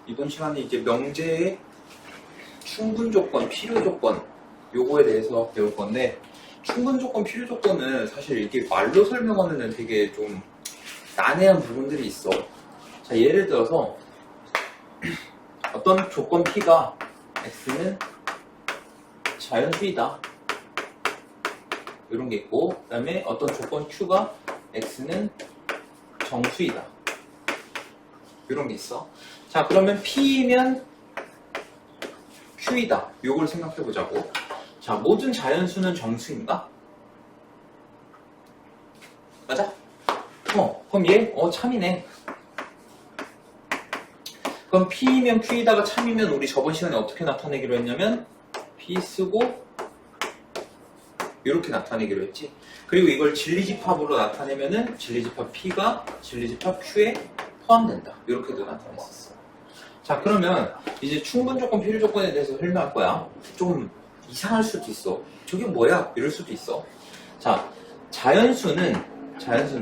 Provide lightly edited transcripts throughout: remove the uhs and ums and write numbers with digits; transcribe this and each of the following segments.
이번 시간에 이제 명제의 충분 조건, 필요 조건 요거에 대해서 배울 건데, 충분 조건, 필요 조건은 사실 이게 말로 설명하면 되게 좀 난해한 부분들이 있어. 자, 예를 들어서 어떤 조건 P가 X는 자연수이다 이런 게 있고, 그 다음에 어떤 조건 Q가 X는 정수이다 이런 게 있어. 자, 그러면 P면 Q이다 요걸 생각해 보자고. 자, 모든 자연수는 정수인가? 맞아? 그럼 얘? 참이네. 그럼 P면 Q이다가 참이면 우리 저번 시간에 어떻게 나타내기로 했냐면 P 쓰고 이렇게 나타내기로 했지. 그리고 이걸 진리집합으로 나타내면은 진리집합 P가 진리집합 Q에 포함된다 이렇게도 나타냈었어. 자, 그러면 이제 충분 조건, 필요 조건에 대해서 설명할 거야. 좀 이상할 수도 있어. 저게 뭐야? 이럴 수도 있어. 자, 자연수는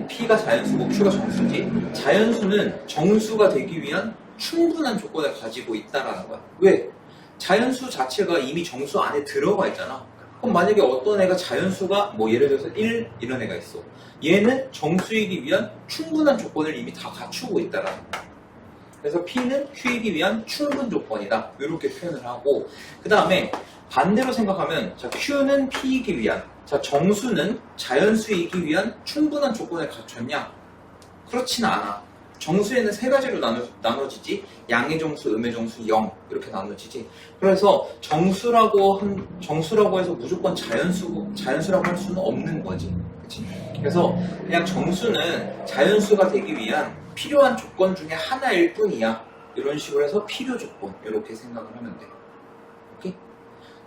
P가 자연수고 Q가 정수지. 자연수는 정수가 되기 위한 충분한 조건을 가지고 있다라는 거야. 왜? 자연수 자체가 이미 정수 안에 들어가 있잖아. 그럼 만약에 어떤 애가 자연수가 뭐 예를 들어서 1 이런 애가 있어. 얘는 정수이기 위한 충분한 조건을 이미 다 갖추고 있다라는 거야. 그래서 P는 Q이기 위한 충분 조건이다 이렇게 표현을 하고, 그 다음에 반대로 생각하면 자, Q는 P이기 위한, 자, 정수는 자연수이기 위한 충분한 조건을 갖췄냐? 그렇진 않아. 정수에는 세 가지로 나눠지지. 양의 정수, 음의 정수, 영 이렇게 나눠지지. 그래서 정수라고 해서 무조건 자연수라고 할 수는 없는 거지. 그치? 그래서 그냥 정수는 자연수가 되기 위한 필요한 조건 중에 하나일 뿐이야. 이런 식으로 해서 필요 조건 이렇게 생각을 하면 돼. 오케이?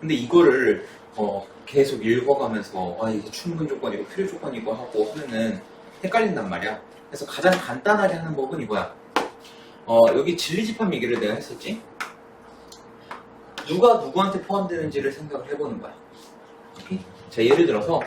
근데 이거를 계속 읽어가면서 이게 충분 조건이고 필요 조건이고 하고 하면은 헷갈린단 말이야. 그래서 가장 간단하게 하는 법은 이거야. 여기 진리집합 얘기를 내가 했었지. 누가 누구한테 포함되는지를 생각을 해보는 거야. 오케이? 자, 예를 들어서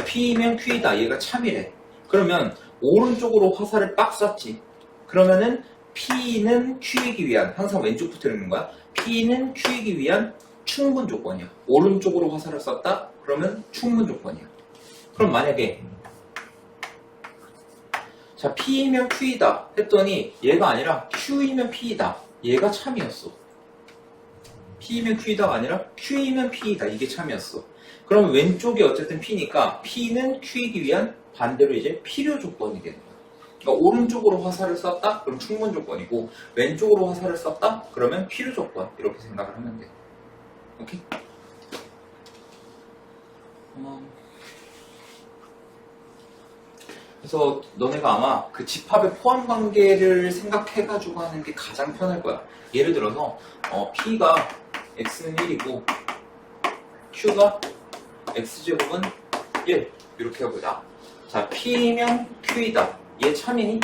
P면 Q이다. 얘가 참이래. 그러면 오른쪽으로 화살을 빡 쐈지. 그러면은 P는 Q이기 위한, 항상 왼쪽부터 읽는 거야. P는 Q이기 위한 충분 조건이야. 오른쪽으로 화살을 쐈다? 그러면 충분 조건이야. 그럼 만약에 자, P이면 Q이다 했더니 얘가 아니라 Q이면 P이다. 얘가 참이었어. P이면 Q이다가 아니라 Q이면 P이다. 이게 참이었어. 그럼 왼쪽이 어쨌든 P니까 P는 Q이기 위한 반대로 이제 필요 조건이 되는 거야. 그러니까 오른쪽으로 화살을 쐈다? 그럼 충분 조건이고, 왼쪽으로 화살을 쐈다? 그러면 필요 조건. 이렇게 생각을 하면 돼. 오케이? 그래서 너네가 아마 그 집합의 포함 관계를 생각해가지고 하는 게 가장 편할 거야. 예를 들어서 P가 X는 1이고 Q가 X제곱은 1 이렇게 해보자. 자, P면 Q이다. 얘 참이니?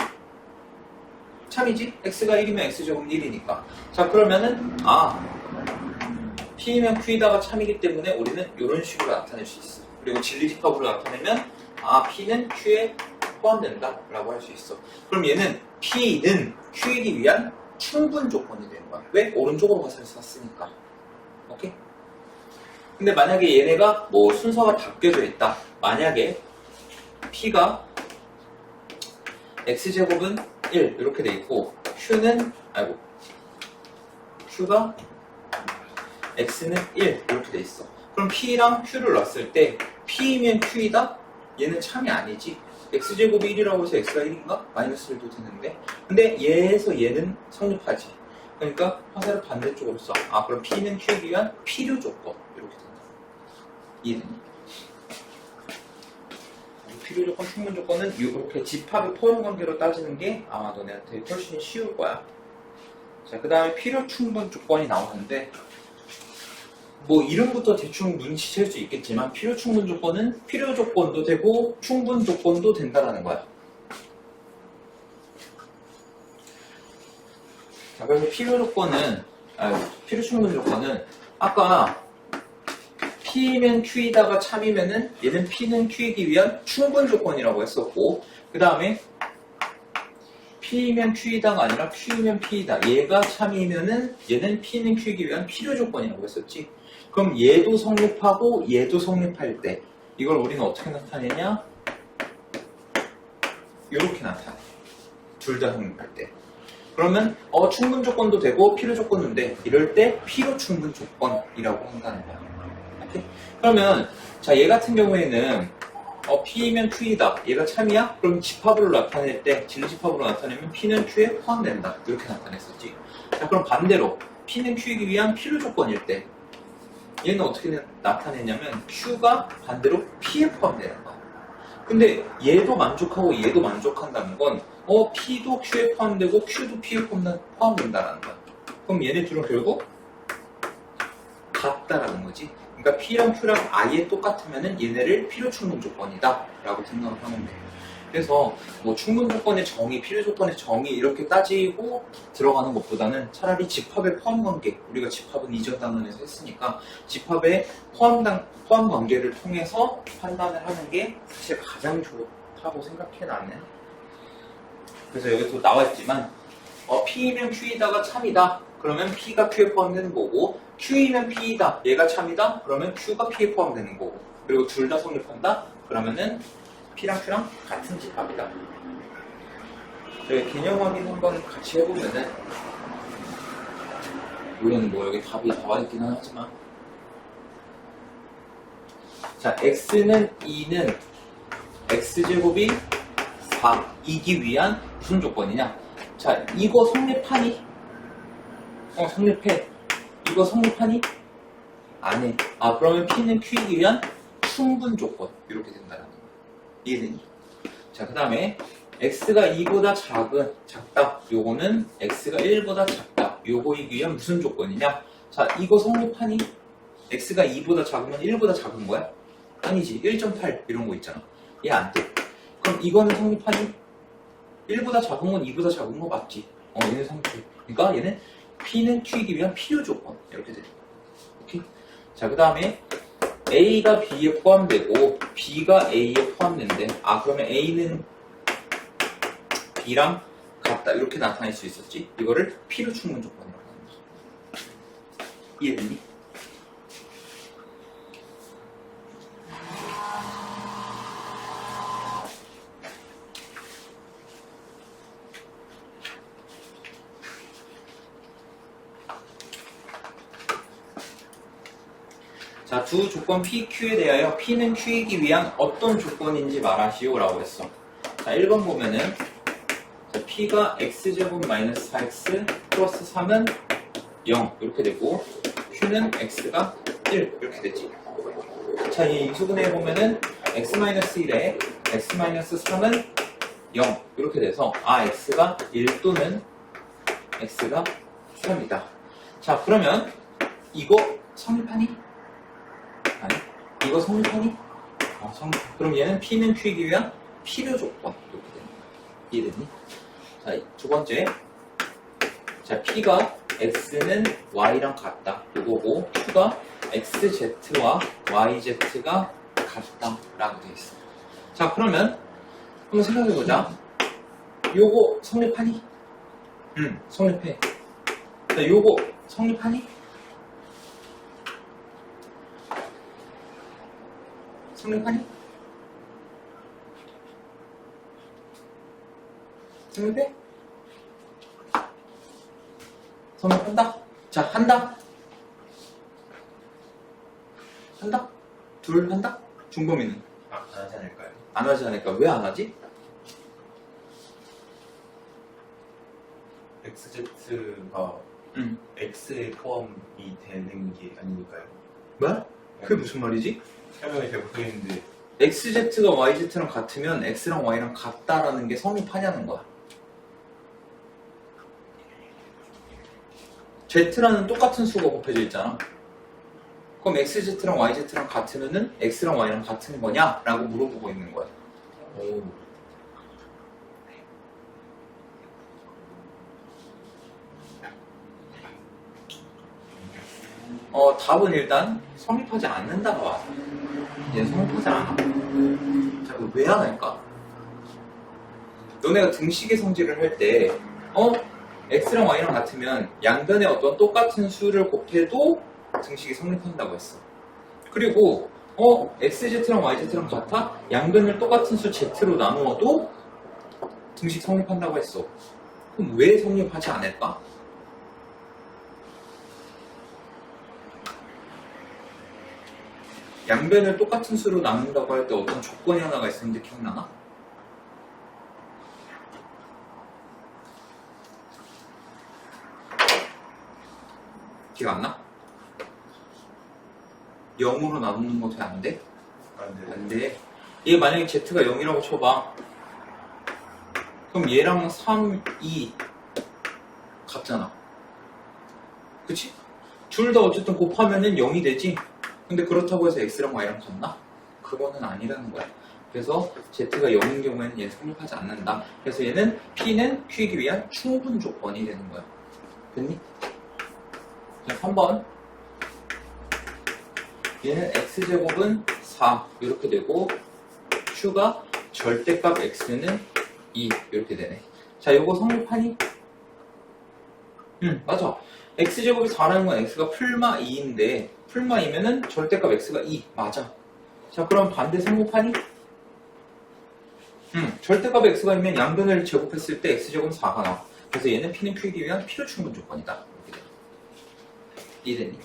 참이지? X가 1이면 X제곱은 1이니까. 자, 그러면은 P면 Q이다가 참이기 때문에 우리는 이런 식으로 나타낼 수 있어. 그리고 진리집합으로 나타내면 P는 Q에 포함된다 라고 할 수 있어. 그럼 얘는 P는 Q이기 위한 충분 조건이 되는 거야. 왜? 오른쪽으로 화살을 쐈으니까. 오케이? 근데 만약에 얘네가 뭐 순서가 바뀌어져 있다. 만약에 P가 X제곱은 1 이렇게 돼 있고 Q가 X는 1 이렇게 돼 있어. 그럼 P랑 Q를 놨을 때 P면 Q이다? 얘는 참이 아니지. X제곱이 1이라고 해서 X가 1인가? 마이너스 1도 되는데. 근데 얘에서 얘는 성립하지. 그러니까 화살을 반대쪽으로 써. 그럼 P는 Q이기 위한 필요 조건 이렇게 된다. 이해되니? 필요 조건, 충분 조건은 이렇게 집합의 포용 관계로 따지는 게 아마 너네한테 훨씬 쉬울 거야. 자, 그 다음에 필요 충분 조건이 나오는데, 뭐 이름부터 대충 눈치챌 수 있겠지만 필요 충분 조건은 필요 조건도 되고 충분 조건도 된다라는 거야. 자, 그래서 필요 충분 조건은 아까 P면 Q이다가 참이면은 얘는 P는 Q이기 위한 충분 조건이라고 했었고, 그 다음에 P면 Q이다가 아니라 Q면 P이다. 얘가 참이면은 얘는 P는 Q이기 위한 필요 조건이라고 했었지. 그럼 얘도 성립하고 얘도 성립할 때 이걸 우리는 어떻게 나타내냐? 이렇게 나타내. 둘 다 성립할 때. 그러면 충분 조건도 되고 필요 조건도 돼. 이럴 때 필요 충분 조건이라고 한다는 거야. 오케이? 그러면 자, 얘 같은 경우에는 P면 Q이다. 얘가 참이야? 그럼 집합으로 나타낼 때 진리집합으로 나타내면 P는 Q에 포함된다. 이렇게 나타냈었지. 자, 그럼 반대로 P는 Q이기 위한 필요 조건일 때 얘는 어떻게 나타내냐면 Q가 반대로 P에 포함되는 거야. 근데 얘도 만족하고 얘도 만족한다는 건 P도 Q에 포함되고 Q도 P에 포함된다는 거야. 그럼 얘네 둘은 결국 같다라는 거지. 그러니까 P랑 Q랑 아예 똑같으면은 얘네를 필요 충분 조건이다 라고 생각을 하면 돼. 그래서 뭐 충분 조건의 정의, 필요 조건의 정의 이렇게 따지고 들어가는 것보다는 차라리 집합의 포함 관계, 우리가 집합은 이전 단원에서 했으니까 집합의 포함 관계를 통해서 판단을 하는 게 사실 가장 좋다고 생각해 나는. 그래서 여기 또 나와있지만 P이면 Q이다가 참이다. 그러면 P가 Q에 포함되는 거고, Q이면 P이다. 얘가 참이다. 그러면 Q가 P에 포함되는 거고, 그리고 둘 다 성립한다. 그러면은 P랑 Q랑 같은 집합이다. 저희 개념 확인 한번 같이 해보면은, 물론 뭐 여기 답이 나와 있기는 하지만, 자, X는 2는 X제곱이 4이기 위한 무슨 조건이냐? 자, 이거 성립하니? 성립해. 이거 성립하니? 안 해. 그러면 P는 Q이기 위한 충분 조건. 이렇게 된다는 거야. 이해되니? 자, 그 다음에 X가 2보다 작다. 요거는 X가 1보다 작다. 요거이기 위한 무슨 조건이냐? 자, 이거 성립하니? X가 2보다 작으면 1보다 작은 거야? 아니지. 1.8 이런 거 있잖아. 얘 안 돼. 그럼 이거는 성립하니? 1보다 작은 건 2보다 작은 거 맞지? 얘는 성립해. 그러니까 얘는 P는 Q이기 위한 필요 조건. 이렇게 되는 거야. 오케이? 자, 그 다음에 A가 B에 포함되고 B가 A에 포함된대. 그러면 A는 B랑 같다. 이렇게 나타낼 수 있었지. 이거를 필요 충분 조건이라고 하는 거야. 이해됐니? 자, 두 조건 P, Q에 대하여 P는 Q이기 위한 어떤 조건인지 말하시오 라고 했어. 자, 1번 보면은 자, P가 X제곱 마이너스 4X 플러스 3은 0 이렇게 되고 Q는 X가 1 이렇게 되지. 자, 이 인수분해 보면은 X-1에 X-3은 0 이렇게 돼서 X가 1 또는 X가 3이다. 자, 그러면 이거 성립하니? 아니, 이거 성립하니? 그럼 얘는 P는 Q이기 위한 필요 조건. 이렇게 되는 거야. 이해됐니? 자, 두 번째. 자, P가 X는 Y랑 같다. 이거고, Q가 XZ와 YZ가 같다. 라고 되어 있어. 자, 그러면 한번 생각해보자. 요거 성립하니? 성립해. 자, 요거 성립하니? 성립하니? 성립해? 성립한다? 자, 한다? 한다? 둘 한다? 중범이는? 안 하지 않을까요? 안 하지 않을까? 왜 안 하지? XZ가 X에 포함이 되는 게 아니니까요. 뭐? 그게 무슨 말이지? 설명이 잘 모르겠는데 XZ가 YZ랑 같으면 X랑 Y랑 같다라는 게 성립하냐는 거야. Z라는 똑같은 수가 곱해져 있잖아. 그럼 XZ랑 YZ랑 같으면은 X랑 Y랑 같은 거냐? 라고 물어보고 있는 거야. 오. 답은 일단 성립하지 않는다가 와서 얘는 성립하지 않아. 자, 그럼 왜 안 할까? 너네가 등식의 성질을 할 때 x랑 y랑 같으면 양변에 어떤 똑같은 수를 곱해도 등식이 성립한다고 했어. 그리고 xz랑 yz랑 같아? 양변을 똑같은 수 z로 나누어도 등식 성립한다고 했어. 그럼 왜 성립하지 않을까? 양변을 똑같은 수로 나눈다고 할 때 어떤 조건이 하나가 있었는데 기억나나? 기억 안 나? 0으로 나누는 거 돼? 안 돼? 안 돼. 얘 만약에 z가 0이라고 쳐봐. 그럼 얘랑 3, 2 같잖아. 그치? 둘 다 어쨌든 곱하면은 0이 되지? 근데 그렇다고 해서 x랑 y랑 같나? 그거는 아니라는 거야. 그래서 z가 0인 경우에는 얘는 성립하지 않는다. 그래서 얘는 p는 q이기 위한 충분 조건이 되는 거야. 됐니? 자, 3번. 얘는 x제곱은 4 이렇게 되고 q가 절대값 x는 2 이렇게 되네. 자, 요거 성립하니? 맞아. x제곱이 4라는 건 x가 풀마 2인데 풀마 2면은 절대값 x가 2 맞아. 자, 그럼 반대 성립하니? 절대값 x가 있으면 양변을 제곱했을 때 x제곱은 4가 나와. 그래서 얘는 p는 q이기 위한 필요 충분 조건이다. 이렇게 돼. 이해됐니?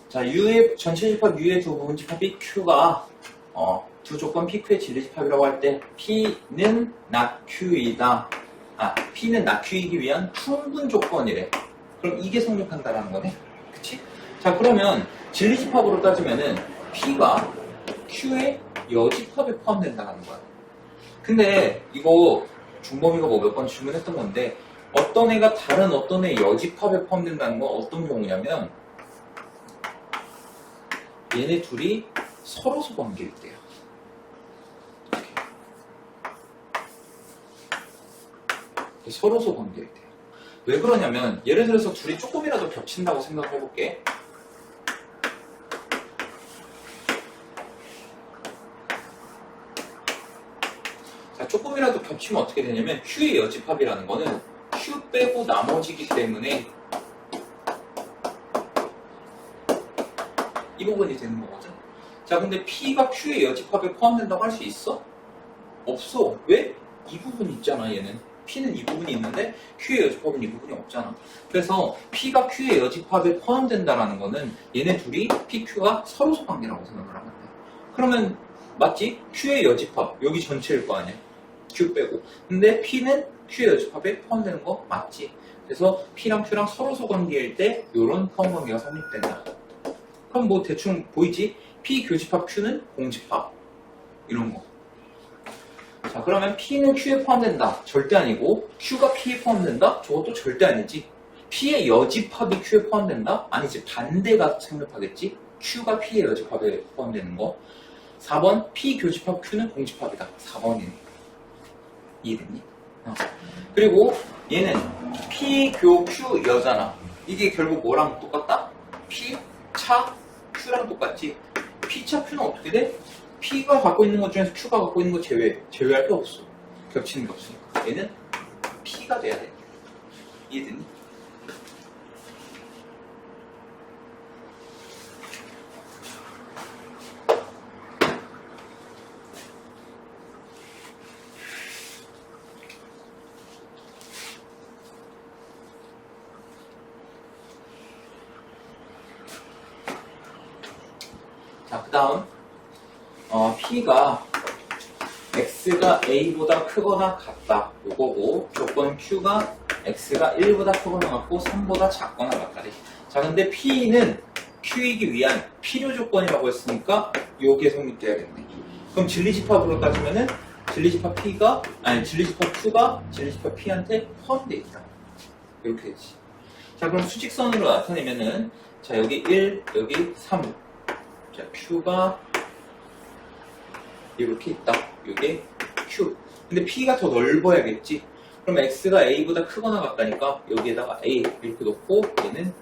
자, U의 전체 집합 U의 두 부분 집합이 Q가 두 조건 PQ의 진리 집합이라고 할 때 P는 not Q이다. P는 not Q이기 위한 충분 조건이래. 그럼 이게 성립한다라는 거네. 그치? 자, 그러면 진리 집합으로 따지면은 P가 Q의 여집합에 포함된다는 거야. 근데 이거 중범이가 뭐 몇 번 질문했던 건데 어떤 애가 다른 어떤 애의 여집합에 포함된다는 건 어떤 경우냐면 얘네 둘이 서로서 관계일 때야. 서로서 관계일 때야. 왜 그러냐면 예를 들어서 둘이 조금이라도 겹친다고 생각을 해볼게. 자, 조금이라도 겹치면 어떻게 되냐면 Q의 여집합이라는 거는 Q 빼고 나머지기 때문에 이 부분이 되는 거거든. 자, 근데 P가 Q의 여집합에 포함된다고 할 수 있어? 없어. 왜? 이 부분이 있잖아, 얘는. P는 이 부분이 있는데 Q의 여집합은 이 부분이 없잖아. 그래서 P가 Q의 여집합에 포함된다라는 거는 얘네 둘이 PQ가 서로서 관계라고 생각을 하면 돼. 그러면 맞지? Q의 여집합 여기 전체일 거 아니야. Q 빼고. 근데 P는 Q의 여집합에 포함되는 거 맞지? 그래서 P랑 Q랑 서로서 관계일 때 이런 포함 관계가 성립된다. 그럼 뭐 대충 보이지? P 교집합 Q는 공집합 이런 거. 자, 그러면 P는 Q에 포함된다. 절대 아니고 Q가 P에 포함된다? 저것도 절대 아니지. P의 여집합이 Q에 포함된다? 아니지. 반대가 성립하겠지. Q가 P의 여집합에 포함되는 거. 4번 P 교집합 Q는 공집합이다. 4번이네. 이해됐니? 그리고 얘는 P 교 Q 여잖아. 이게 결국 뭐랑 똑같다? P 차 Q랑 똑같지. P 차 Q는 어떻게 돼? P가 갖고 있는 것 중에서 Q가 갖고 있는 거 제외할 게 없어. 겹치는 게 없으니까. 얘는 P가 돼야 돼. 이해됐니? 자, 그 다음 P가 X가 A보다 크거나 같다 요거고 조건 Q가 X가 1보다 크거나 같고 3보다 작거나 같다래. 자, 근데 P는 Q이기 위한 필요 조건이라고 했으니까 요게 성립돼야겠네. 그럼 진리집합으로 따지면은 진리집합 Q가 진리집합 P한테 포함되어 있다. 이렇게 되지. 자, 그럼 수직선으로 나타내면은, 자, 여기 1, 여기 3. 자, Q가 이렇게 있다. 이게 Q. 근데 P가 더 넓어야겠지. 그럼 X가 A보다 크거나 같다니까 여기에다가 A 이렇게 놓고 얘는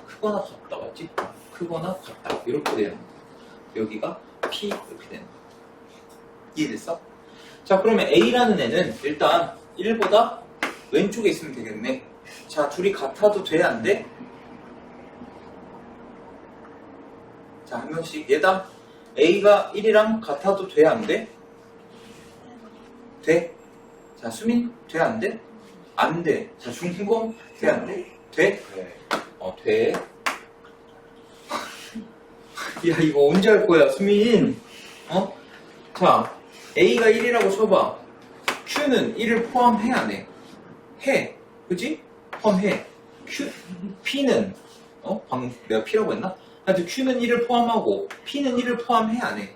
크거나 같다. 맞지? 크거나 같다. 이렇게 되는 거야. 여기가 P 이렇게 되는 거야. 이해됐어? 자, 그러면 A라는 애는 일단 1보다 왼쪽에 있으면 되겠네. 자, 둘이 같아도 돼? 안 돼? 자, 한 명씩 얘다. A가 1이랑 같아도 돼? 안 돼? 돼? 자, 수민 돼? 안 돼? 안 돼. 자, 중공 돼? 안 돼? 돼? 네. 돼. 야, 이거 언제 할 거야, 수민? 자, A가 1이라고 쳐봐. Q는 1을 포함해, 안 해? 해. 그지? 포함해. P는, 방금 내가 P라고 했나? 하여튼 Q는 1을 포함하고, P는 1을 포함해, 안 해?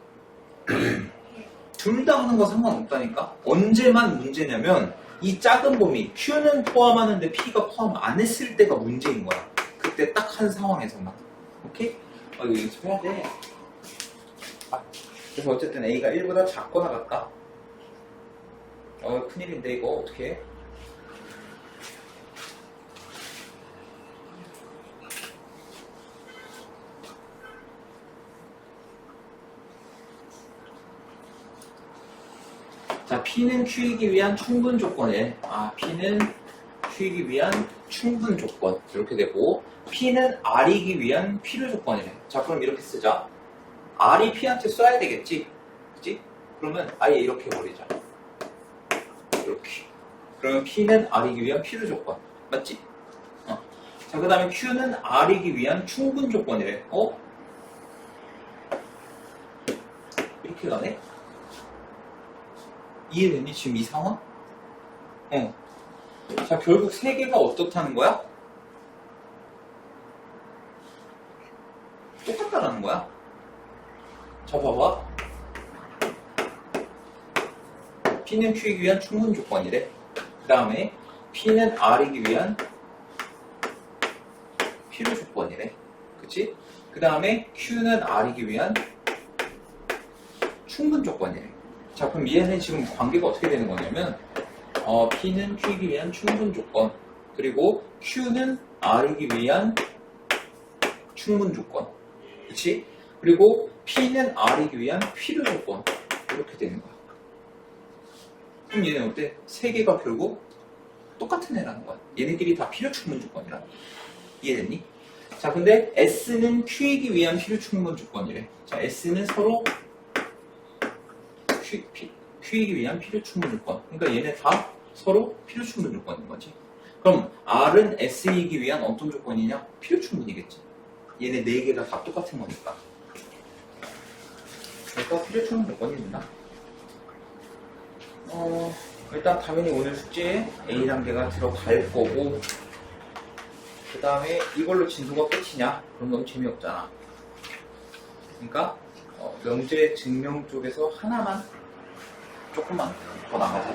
둘 다 하는 거 상관없다니까? 언제만 문제냐면, 이 작은 범위, Q는 포함하는데 P가 포함 안 했을 때가 문제인 거야. 그때 딱 한 상황에서만. 오케이? 이거 연습해야 돼. 그래서 어쨌든 A가 1보다 작거나 같다. 큰일인데 이거 어떡해? 자, P는 Q이기 위한 충분 조건에 P는 Q이기 위한 충분 조건 이렇게 되고 P는 R이기 위한 필요 조건이래. 자, 그럼 이렇게 쓰자. R이 P한테 써야 되겠지? 그치? 그러면 아예 이렇게 해버리자. 이렇게. 그러면 P는 R이기 위한 필요 조건. 맞지? 자, 그 다음에 Q는 R이기 위한 충분 조건이래. 이렇게 가네? 이해되니? 지금 이 상황? 자, 결국 세 개가 어떻다는 거야? 똑같다라는 거야. 자, 봐봐. P는 Q이기 위한 충분 조건이래. 그 다음에 P는 R이기 위한 필요 조건이래. 그치? 그 다음에 Q는 R이기 위한 충분 조건이래. 자, 그럼 얘는 지금 관계가 어떻게 되는 거냐면 P는 Q이기 위한 충분 조건, 그리고 Q는 R이기 위한 충분 조건. 그치? 그리고 P는 R이기 위한 필요 조건. 이렇게 되는 거야. 그럼 얘는 어때? 세 개가 결국 똑같은 애라는 거야. 얘네들이 다 필요 충분 조건이라. 이해됐니? 자, 근데 S는 Q이기 위한 필요 충분 조건이래. 자, S는 서로 Q이기 위한 필요 충분 조건. 그러니까 얘네 다 서로 필요 충분 조건인 거지. 그럼 R은 S이기 위한 어떤 조건이냐? 필요 충분이겠지. 얘네 네 개가 다 똑같은 거니까. 그러니까 필요 충분 조건이 있나? 일단 당연히 오늘 숙제에 A 단계가 들어갈 거고, 그 다음에 이걸로 진도가 끝이냐? 그럼 너무 재미없잖아. 그러니까 명제 증명 쪽에서 하나만 조금만 더 나가자.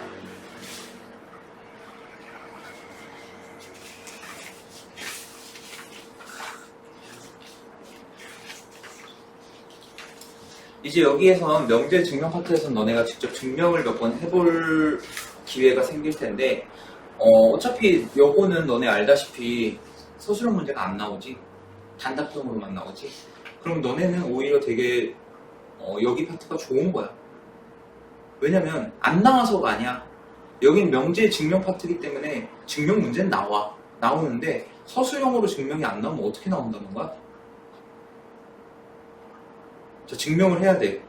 이제 여기에선 명제 증명 파트에선 너네가 직접 증명을 몇 번 해볼 기회가 생길 텐데, 어차피 요거는 너네 알다시피 서술형 문제가 안 나오지. 단답형으로만 나오지. 그럼 너네는 오히려 되게 여기 파트가 좋은 거야. 왜냐면 안 나와서가 아니야. 여긴 명제 증명 파트이기 때문에 증명 문제는 나오는데 서술형으로 증명이 안 나오면 어떻게 나온다는 거야? 자, 증명을 해야 돼.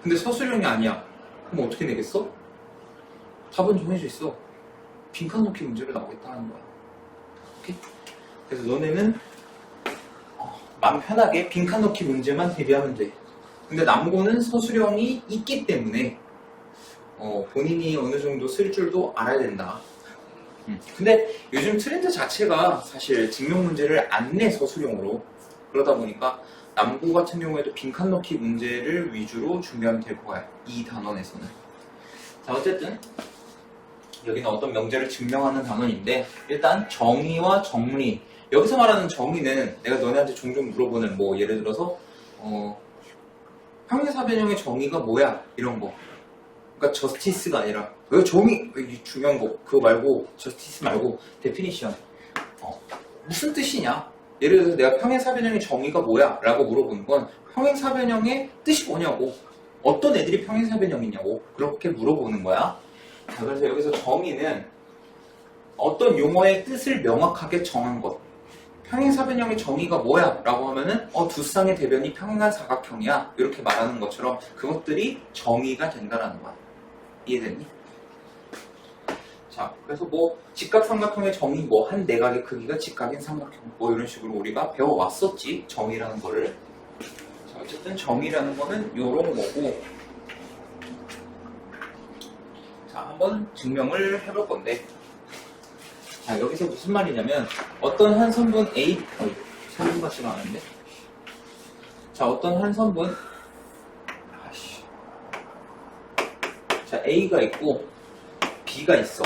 근데 서술형이 아니야. 그럼 어떻게 내겠어? 답은 정해져 있어. 빈칸 넣기 문제로 나오겠다는 거야. 오케이? 그래서 너네는 마음 편하게 빈칸 넣기 문제만 대비하면 돼. 근데 남고는 서술형이 있기 때문에 본인이 어느 정도 쓸 줄도 알아야 된다. 근데 요즘 트렌드 자체가 사실 증명 문제를 안 내, 서술형으로. 그러다 보니까 남고 같은 경우에도 빈칸 넣기 문제를 위주로 준비하면 될 거야. 이 단원에서는. 자, 어쨌든 여기는 어떤 명제를 증명하는 단원인데 일단 정의와 정리. 여기서 말하는 정의는 내가 너네한테 종종 물어보는 뭐 예를 들어서 평행사변형의 정의가 뭐야? 이런 거. 그러니까 저스티스가 아니라 왜 정의 이 중요한 거 그거 말고 저스티스 말고 데피니션 무슨 뜻이냐? 예를 들어서 내가 평행사변형의 정의가 뭐야? 라고 물어보는 건 평행사변형의 뜻이 뭐냐고 어떤 애들이 평행사변형이냐고 그렇게 물어보는 거야. 자, 그래서 여기서 정의는 어떤 용어의 뜻을 명확하게 정한 것. 평행사변형의 정의가 뭐야? 라고 하면은 두 쌍의 대변이 평행한 사각형이야 이렇게 말하는 것처럼 그것들이 정의가 된다라는 거야. 이해됐니? 자, 그래서 뭐 직각삼각형의 정의 뭐 한 내각의 크기가 직각인 삼각형 뭐 이런 식으로 우리가 배워왔었지 정의라는 거를. 자, 어쨌든 정의라는 거는 요런 거고 자, 한번 증명을 해볼 건데 자, 여기서 무슨 말이냐면 어떤 한 선분 A 선분 같지가 않은데 자, 어떤 한 선분 자, A가 있고 B가 있어.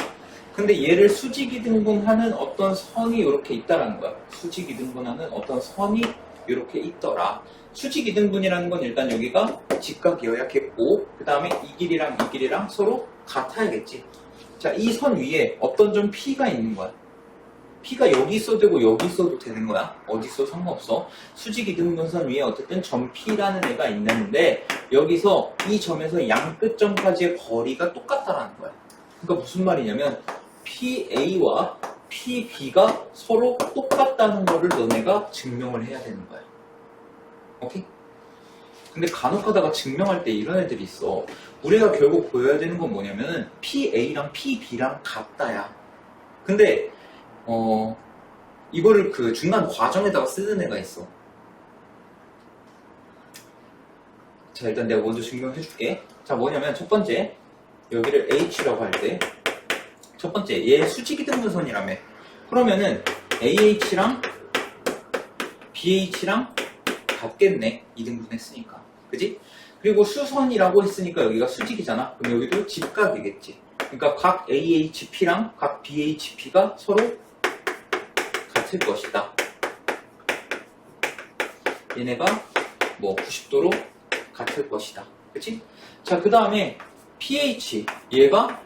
근데 얘를 수직이등분하는 어떤 선이 이렇게 있다라는 거야. 수직이등분하는 어떤 선이 이렇게 있더라. 수직이등분이라는 건 일단 여기가 직각이어야 겠고 그 다음에 이 길이랑 서로 같아야겠지. 자, 이 선 위에 어떤 점 P가 있는 거야. P가 여기 있어도 되고 여기 있어도 되는 거야. 어디 있어도 상관없어. 수직이등분선 위에 어쨌든 점 P라는 애가 있는데 여기서 이 점에서 양 끝점까지의 거리가 똑같다라는 거야. 그러니까 무슨 말이냐면 PA와 PB가 서로 똑같다는 거를 너네가 증명을 해야 되는 거야. 오케이? 근데 간혹 가다가 증명할 때 이런 애들이 있어. 우리가 결국 보여야 되는 건 뭐냐면은 PA랑 PB랑 같다야. 근데 이거를 그 중간 과정에다가 쓰는 애가 있어. 자, 일단 내가 먼저 증명해 줄게. 자, 뭐냐면 첫 번째 여기를 H라고 할 때 첫 번째 얘 수직이등분선이라며. 그러면은 AH랑 BH랑 같겠네. 이등분했으니까. 그지? 그리고 수선이라고 했으니까 여기가 수직이잖아. 그럼 여기도 직각이겠지. 그러니까 각 AHP랑 각 BHP가 서로 같을 것이다. 얘네가 뭐 90도로 같을 것이다. 그치? 자, 그 다음에 pH 얘가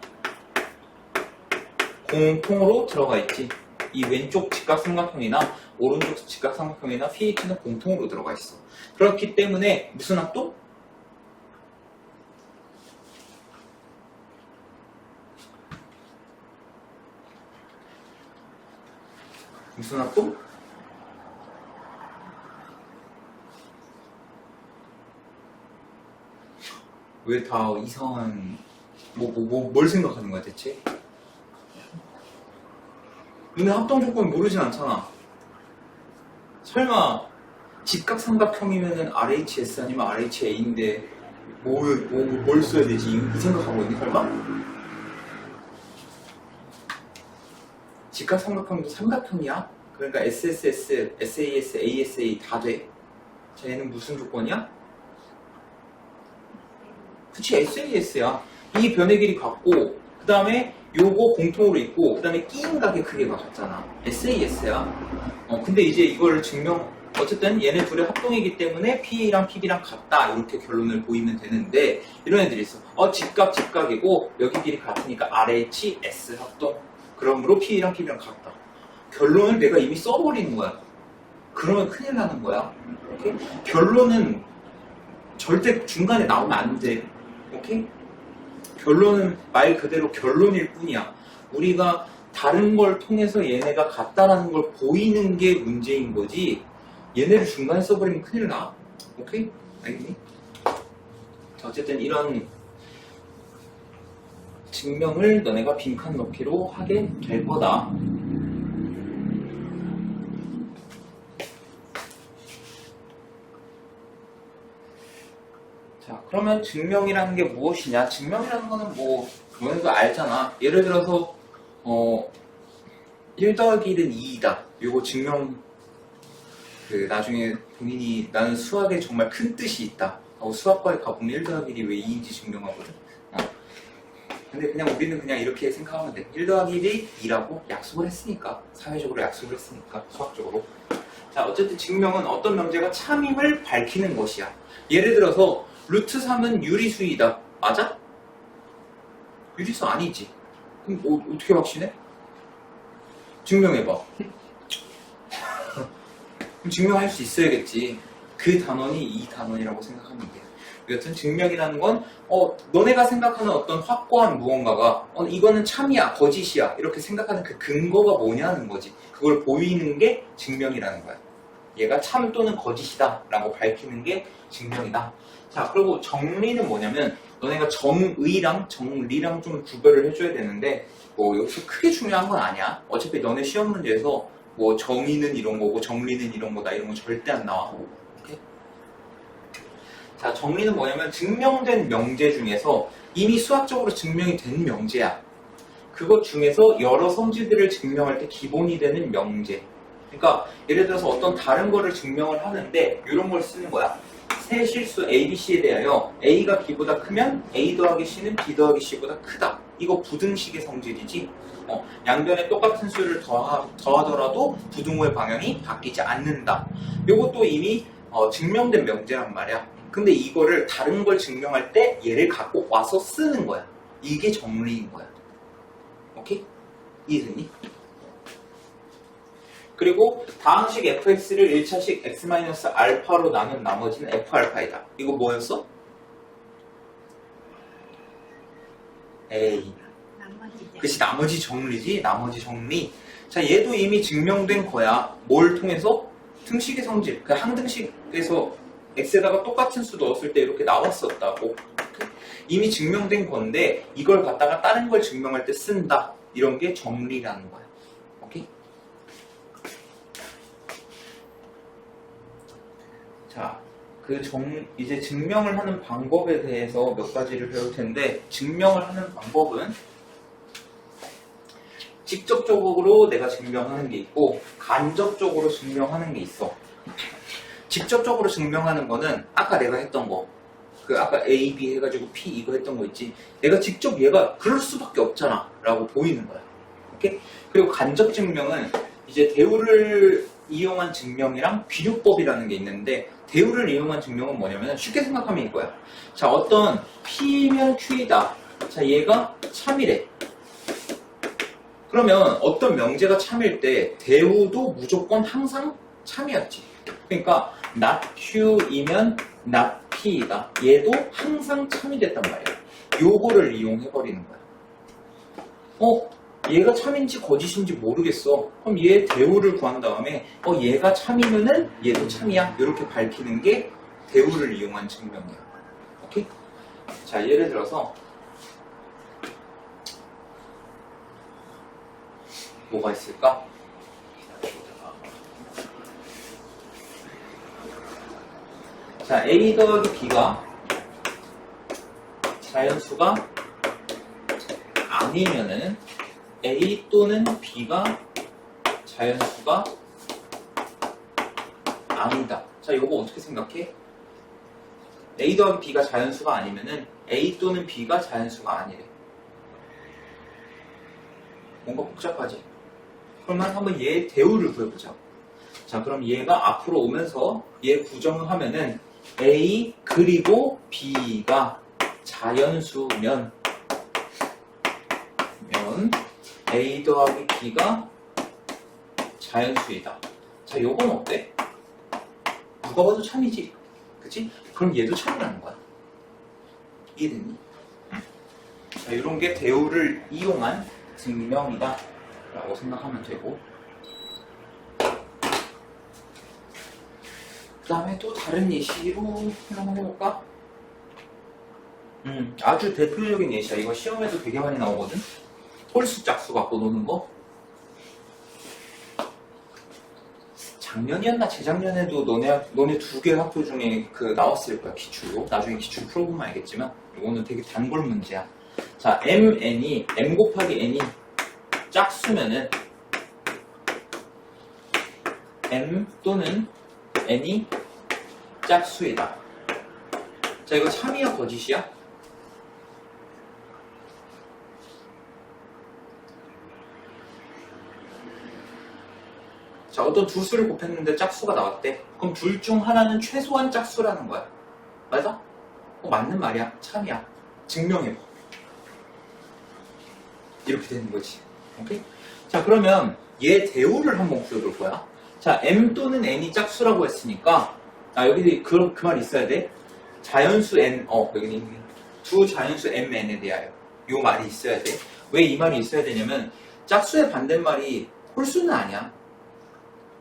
공통으로 들어가 있지. 이 왼쪽 직각삼각형이나 오른쪽 직각삼각형이나 pH는 공통으로 들어가 있어. 그렇기 때문에 무슨 합도? 무슨 합도? 왜 다 이상한 뭘 생각하는 거야 대체? 근데 합동 조건 모르진 않잖아. 설마 직각삼각형이면은 RHS 아니면 RHA인데 뭘 써야 되지? 이 생각하고 있니 설마? 직각삼각형도 삼각형이야? 그러니까 SSS, SAS, ASA 다 돼. 자, 얘는 무슨 조건이야? 그치, SAS야. 이 변의 길이 같고, 그 다음에 요거 공통으로 있고, 그 다음에 끼인 각의 크기가 같잖아. SAS야. 근데 이제 이걸 어쨌든 얘네 둘의 합동이기 때문에 PA랑 PB랑 같다. 이렇게 결론을 보이면 되는데, 이런 애들이 있어. 직각이고, 여기 길이 같으니까 RHS 합동. 그러므로 PA랑 PB랑 같다. 결론을 내가 이미 써버리는 거야. 그러면 큰일 나는 거야. 오케이? 결론은 절대 중간에 나오면 안 돼. 오케이? 결론은 말 그대로 결론일 뿐이야. 우리가 다른 걸 통해서 얘네가 같다라는 걸 보이는 게 문제인 거지 얘네를 중간에 써버리면 큰일 나. 오케이? 알겠니? 자, 어쨌든 이런 증명을 너네가 빈칸 넣기로 하게 될 거다. 자, 그러면 증명이라는 게 무엇이냐? 증명이라는 거는 뭐 너네도 알잖아. 예를 들어서 1 더하기 1은 2이다. 이거 증명 나중에 본인이 나는 수학에 정말 큰 뜻이 있다 하고 수학과에 가보면 1 더하기 1이 왜 2인지 증명하거든. 근데 그냥 우리는 그냥 이렇게 생각하면 돼. 1 더하기 1이 2라고 약속을 했으니까. 사회적으로 약속을 했으니까. 수학적으로. 자, 어쨌든 증명은 어떤 명제가 참임을 밝히는 것이야. 예를 들어서 루트 3은 유리수이다. 맞아? 유리수 아니지. 그럼 어떻게 확신해? 증명해봐. 그럼 증명할 수 있어야겠지. 그 단원이 이 단원이라고 생각하면 돼. 여튼 증명이라는 건 너네가 생각하는 어떤 확고한 무언가가 이거는 참이야, 거짓이야 이렇게 생각하는 그 근거가 뭐냐는 거지. 그걸 보이는 게 증명이라는 거야. 얘가 참 또는 거짓이다 라고 밝히는 게 증명이다. 자, 그리고 정리는 뭐냐면 너네가 정의랑 정리랑 좀 구별을 해줘야 되는데 여기서 크게 중요한 건 아니야. 어차피 너네 시험 문제에서 정의는 이런 거고 정리는 이런 거다 이런 거 절대 안 나와. 오케이? 자, 정리는 뭐냐면 증명된 명제 중에서 이미 수학적으로 증명이 된 명제야. 그것 중에서 여러 성질들을 증명할 때 기본이 되는 명제. 그러니까 예를 들어서 어떤 다른 거를 증명을 하는데 이런 걸 쓰는 거야. 세 실수 A, B, C에 대하여 A가 B보다 크면 A 더하기 C는 B 더하기 C보다 크다. 이거 부등식의 성질이지. 양변에 똑같은 수를 더하더라도 부등호의 방향이 바뀌지 않는다. 이것도 이미 증명된 명제란 말이야. 근데 이거를 다른 걸 증명할 때 얘를 갖고 와서 쓰는 거야. 이게 정리인 거야. 오케이? 이해됐니? 그리고 다항식 fx를 1차식 x-알파로 나눈 나머지는 f알파이다. 이거 뭐였어? 에이. 그치, 나머지 정리지. 나머지 정리. 자, 얘도 이미 증명된 거야. 뭘 통해서? 등식의 성질. 그 항등식에서 x에다가 똑같은 수 넣었을 때 이렇게 나왔었다고. 이미 증명된 건데 이걸 갖다가 다른 걸 증명할 때 쓴다. 이런 게 정리라는 거야. 오케이? 자, 이제 증명을 하는 방법에 대해서 몇 가지를 배울 텐데, 증명을 하는 방법은 직접적으로 내가 증명하는 게 있고, 간접적으로 증명하는 게 있어. 직접적으로 증명하는 거는 아까 내가 했던 거, 아까 A, B 해가지고 P 이거 했던 거 있지. 내가 직접 얘가 그럴 수밖에 없잖아 라고 보이는 거야. 오케이? 그리고 간접 증명은 이제 대우를 이용한 증명이랑 비교법이라는 게 있는데, 대우를 이용한 증명은 뭐냐면 쉽게 생각하면 이거야. 자, 어떤 P면 Q이다. 자, 얘가 참이래. 그러면 어떤 명제가 참일 때 대우도 무조건 항상 참이었지. 그러니까 not Q이면 not P이다. 얘도 항상 참이 됐단 말이야. 요거를 이용해버리는 거야. 얘가 참인지 거짓인지 모르겠어. 그럼 얘 대우를 구한 다음에 얘가 참이면은 얘도 참이야. 이렇게 밝히는 게 대우를 이용한 증명이야. 오케이? 자, 예를 들어서 뭐가 있을까? 자, A 더하기 B가 자연수가 아니면은 A 또는 B가 자연수가 아니다. 자, 이거 어떻게 생각해? A 더하기 B가 자연수가 아니면은 A 또는 B가 자연수가 아니래. 뭔가 복잡하지? 그러면 한번 얘 대우를 구해보자. 자, 그럼 얘가 앞으로 오면서 얘 구정을 하면은 A 그리고 B가 자연수면 A 더하기 B가 자연수이다. 자, 요건 어때? 누가 봐도 참이지. 그치? 그럼 얘도 참이라는 거야. 이해됐니? 자, 이런 게 대우를 이용한 증명이다 라고 생각하면 되고, 그 다음에 또 다른 예시로 한번 해볼까? 아주 대표적인 예시야. 이거 시험에도 되게 많이 나오거든. 홀수 짝수 갖고 노는 거. 작년이었나 재작년에도 너네 두 개 학교 중에 나왔을 거야, 기출로. 나중에 기출 풀어보면 알겠지만 이거는 되게 단골 문제야. 자, m 곱하기 n이 짝수면은 m 또는 n이 짝수이다. 자, 이거 참이야 거짓이야? 자, 어떤 두 수를 곱했는데 짝수가 나왔대. 그럼 둘 중 하나는 최소한 짝수라는 거야. 맞아? 맞는 말이야. 참이야. 증명해봐. 이렇게 되는 거지. 오케이? 자, 그러면 얘 대우를 한번 구해볼 거야. 자, m 또는 n이 짝수라고 했으니까, 여기 그 말 있어야 돼. 자연수 n, 여기는 두 자연수 m, n에 대하여. 요 말이 있어야 돼. 왜 이 말이 있어야 되냐면, 짝수의 반대말이 홀수는 아니야.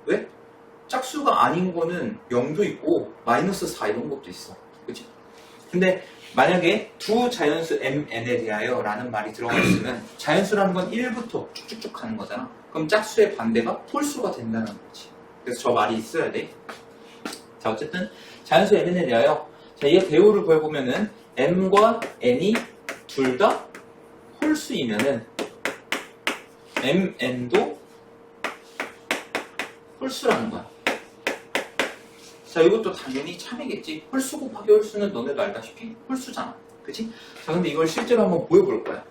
왜? 짝수가 아닌 거는 0도 있고, 마이너스 4 이런 것도 있어. 그치? 근데, 만약에 두 자연수 m, n에 대하여 라는 말이 들어가 있으면 자연수라는 건 1부터 쭉쭉쭉 가는 거잖아. 그럼 짝수의 반대가 홀수가 된다는 거지. 그래서 저 말이 있어야 돼. 자, 어쨌든 자연수 mn에 대하여 자, 얘 대우를 구해보면은 m과 n이 둘 다 홀수이면은 mn도 홀수라는 거야. 자, 이것도 당연히 참이겠지. 홀수 곱하기 홀수는 너네도 알다시피 홀수잖아. 그치? 자, 근데 이걸 실제로 한번 보여볼 거야.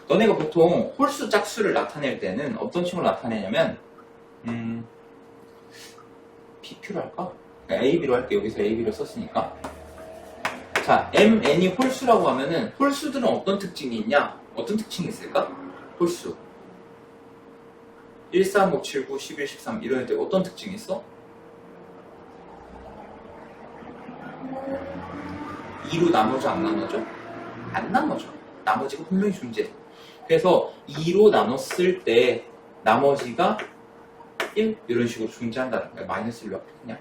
너네가 보통 홀수 짝수를 나타낼 때는 어떤 식으로 나타내냐면, PQ로 할까? AB로 할게. 여기서 AB로 썼으니까. 자, M, N이 홀수라고 하면은 홀수들은 어떤 특징이 있냐? 어떤 특징이 있을까? 홀수. 1, 3, 5, 7, 9, 11, 13 이런 애들 어떤 특징이 있어? 2로 나머지 안 나눠져? 안 나눠져. 나머지가 분명히 존재해. 그래서 2로 나눴을 때 나머지가 1 이런 식으로 존재한다는 거야. 마이너스 1로 그냥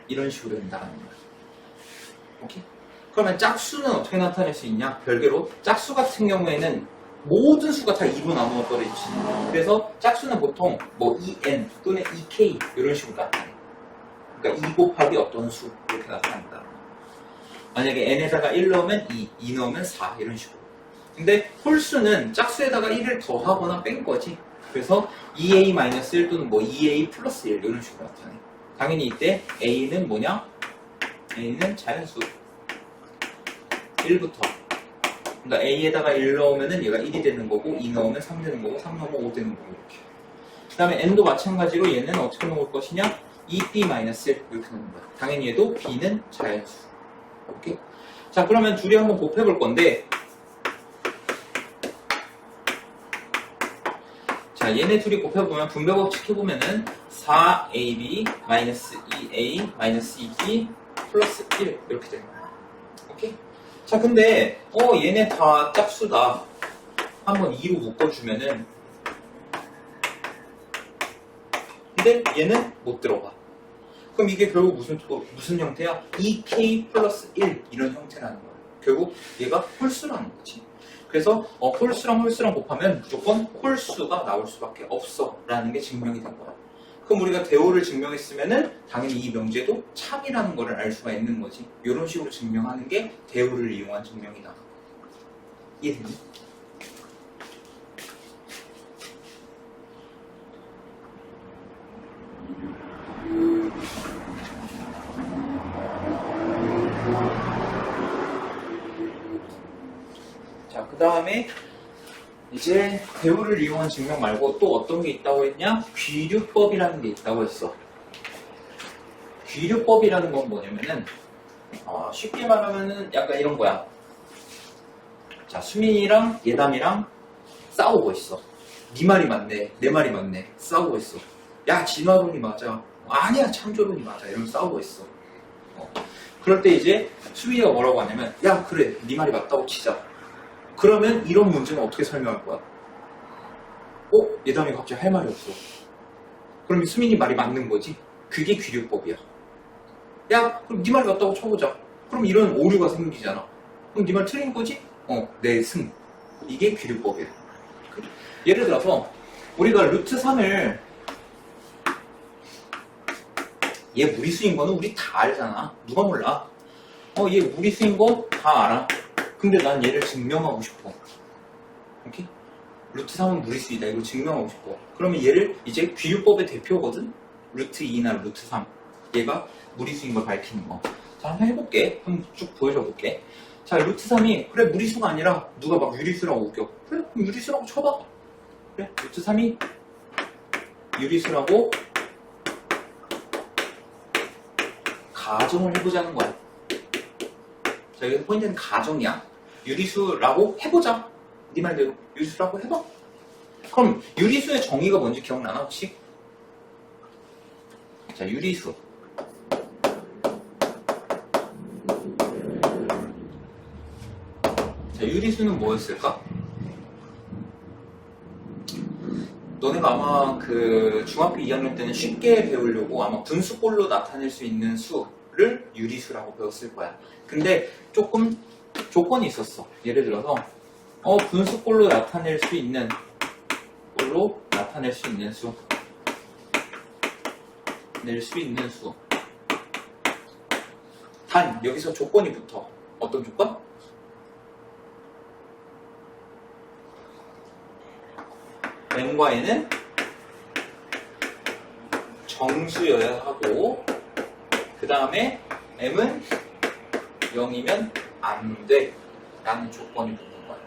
이런 식으로 된다는 거야. 오케이? 그러면 짝수는 어떻게 나타낼 수 있냐? 별개로 짝수 같은 경우에는 모든 수가 다 2로 나누어 버리지. 그래서 짝수는 보통 뭐 2n 또는 2k 이런 식으로 나타내. 그러니까 2 곱하기 어떤 수 이렇게 나타난다. 만약에 n에다가 1 넣으면 2 넣으면 4 이런 식으로. 근데 홀수는 짝수에다가 1을 더하거나 뺀 거지. 그래서 2a-1 또는 뭐 2a 플러스 1 이런 식으로 나타내. 당연히 이때 a는 뭐냐? a는 자연수 1부터. 그러니까 a에다가 1 넣으면 얘가 1이 되는 거고 2 넣으면 3 되는 거고 3 넣으면 5 되는 거고 이렇게. 그 다음에 n도 마찬가지로 얘는 어떻게 놓을 것이냐? 2b-1 이렇게 놓는 거야. 당연히 얘도 b는 자연수. 오케이? 자, 그러면 둘이 한번 곱해볼 건데, 자, 얘네 둘이 곱해보면 분배 법칙 해보면은 4ab 2a 2b 플러스 1 이렇게 되는 거야. 오케이? 자, 근데 얘네 다 짝수다. 한번 2로 묶어주면은, 근데 얘는 못 들어가. 그럼 이게 결국 무슨 형태야? 2k 플러스 1 이런 형태라는 거야. 결국 얘가 홀수라는 거지. 그래서 홀수랑 홀수랑 곱하면 무조건 홀수가 나올 수밖에 없어 라는 게 증명이 된 거야. 그럼 우리가 대오를 증명했으면은 당연히 이 명제도 참이라는 거를 알 수가 있는 거지. 이런 식으로 증명하는 게 대오를 이용한 증명이다. 이해되니? 자, 그 다음에 이제 대우를 이용한 증명 말고 또 어떤 게 있다고 했냐? 귀류법이라는 게 있다고 했어. 귀류법이라는 건 뭐냐면은 쉽게 말하면은 약간 이런 거야. 자, 수민이랑 예담이랑 싸우고 있어. 네 말이 맞네, 내 말이 맞네. 싸우고 있어. 야, 진화론이 맞아. 아니야, 창조론이 맞아. 이러면 싸우고 있어. 그럴 때 이제 수민이가 뭐라고 하냐면, 야, 그래, 네 말이 맞다고 치자. 그러면 이런 문제는 어떻게 설명할 거야? 예담이 갑자기 할 말이 없어. 그럼 수민이 말이 맞는 거지? 그게 귀류법이야. 야, 그럼 네 말이 맞다고 쳐보자. 그럼 이런 오류가 생기잖아. 그럼 네 말 틀린 거지? 내 승. 이게 귀류법이야. 예를 들어서 우리가 루트 3을 얘 무리수인 거는 우리 다 알잖아. 누가 몰라? 얘 무리수인 거 다 알아. 근데 난 얘를 증명하고 싶어. 오케이? 루트 3은 무리수이다. 이걸 증명하고 싶어. 그러면 얘를 이제 귀류법의 대표거든? 루트 2나 루트 3. 얘가 무리수인 걸 밝히는 거. 자, 한번 해볼게. 한번 쭉 보여줘 볼게. 자, 루트 3이 그래 무리수가 아니라 누가 막 유리수라고 웃겨. 그래 그럼 유리수라고 쳐봐. 그래 루트 3이 유리수라고 가정을 해보자는 거야. 자, 여기서 포인트는 가정이야. 유리수라고 해보자. 네 말대로 유리수라고 해봐. 그럼 유리수의 정의가 뭔지 기억나나 혹시? 자, 유리수. 자, 유리수는 뭐였을까? 너네가 아마 그 중학교 2학년 때는 쉽게 배우려고 아마 분수꼴로 나타낼 수 있는 수를 유리수라고 배웠을 거야. 근데 조금 조건이 있었어. 예를 들어서 분수꼴로 나타낼 수 있는 수 낼 수 있는 수. 단 여기서 조건이 붙어. 어떤 조건? m과 n은 정수여야 하고 그 다음에 m은 0이면 안 돼 라는 조건이 붙는 거야.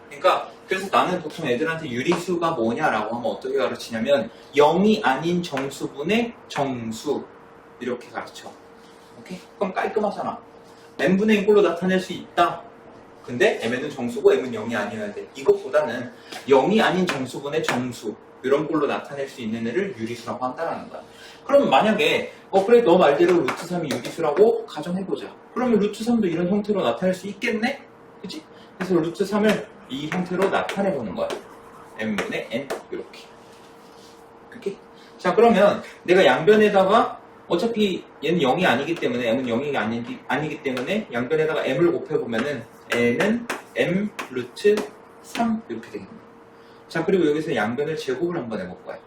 그러니까 그래서 나는 보통 애들한테 유리수가 뭐냐라고 하면 어떻게 가르치냐면 0이 아닌 정수분의 정수 이렇게 가르쳐. 오케이? 그럼 깔끔하잖아. n분의 1꼴로 나타낼 수 있다. 근데 m은 정수고 m은 0이 아니어야 돼. 이것보다는 0이 아닌 정수분의 정수 이런 꼴로 나타낼 수 있는 애를 유리수라고 한다는 거야. 그럼 만약에 그래 너 말대로 루트 3이 유리수라고 가정해보자. 그러면 루트 3도 이런 형태로 나타낼 수 있겠네? 그치? 그래서 루트 3을 이 형태로 나타내보는 거야. m분의 n 이렇게. 이렇게. 자 그러면 내가 양변에다가 어차피 얘는 0이 아니기 때문에 m은 0이 아니기 때문에 양변에다가 m을 곱해보면은 n은 m 루트 3 이렇게 되겠네. 자 그리고 여기서 양변을 제곱을 한번 해볼 거야.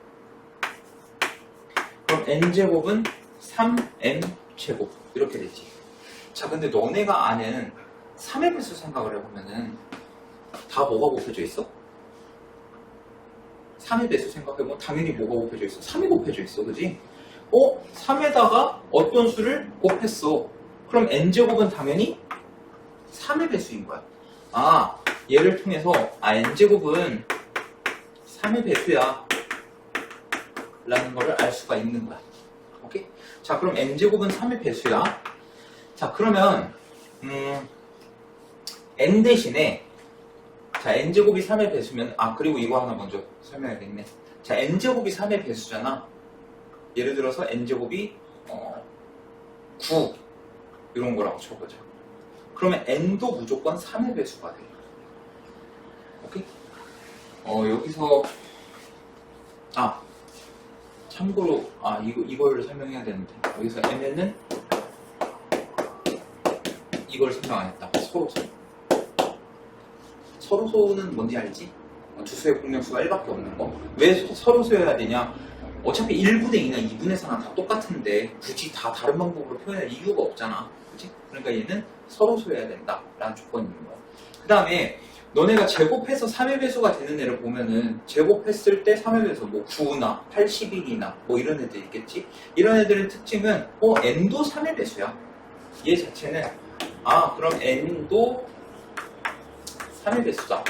그럼 n제곱은 3n 제곱 이렇게 되지. 자 근데 너네가 아는 3의 배수 생각을 해보면은 다 뭐가 곱해져 있어? 3의 배수 생각해보면 당연히 뭐가 곱해져 있어? 3이 곱해져 있어. 그지? 3에다가 어떤 수를 곱했어. 그럼 n제곱은 당연히 3의 배수인 거야. 얘를 통해서 n제곱은 3의 배수야 라는 거를 알 수가 있는 거야. 오케이? 자 그럼 n제곱은 3의 배수야. 자 그러면 n 대신에 자 n제곱이 3의 배수면 그리고 이거 하나 먼저 설명해야겠네. 자 n제곱이 3의 배수잖아. 예를 들어서 n제곱이 9 이런 거라고 쳐보자. 그러면 n도 무조건 3의 배수가 돼. 오케이? 여기서 참고로 이걸 설명해야 되는데 여기서 mn은 이걸 설명 안 했다. 서로소. 서로소는 뭔지 알지? 주수의 공역수가 1밖에 없는 거. 왜 서로소여야 되냐? 어차피 1분의 2나 2분의 4나 다 똑같은데 굳이 다 다른 방법으로 표현할 이유가 없잖아. 그치? 그러니까 얘는 서로소여야 된다 라는 조건이 있는 거야. 그 다음에 너네가 제곱해서 3의 배수가 되는 애를 보면은 제곱했을 때 3의 배수 뭐 9나 81이나 뭐 이런 애들 있겠지? 이런 애들의 특징은 n도 3의 배수야. 얘 자체는 그럼 n도 3의 배수다.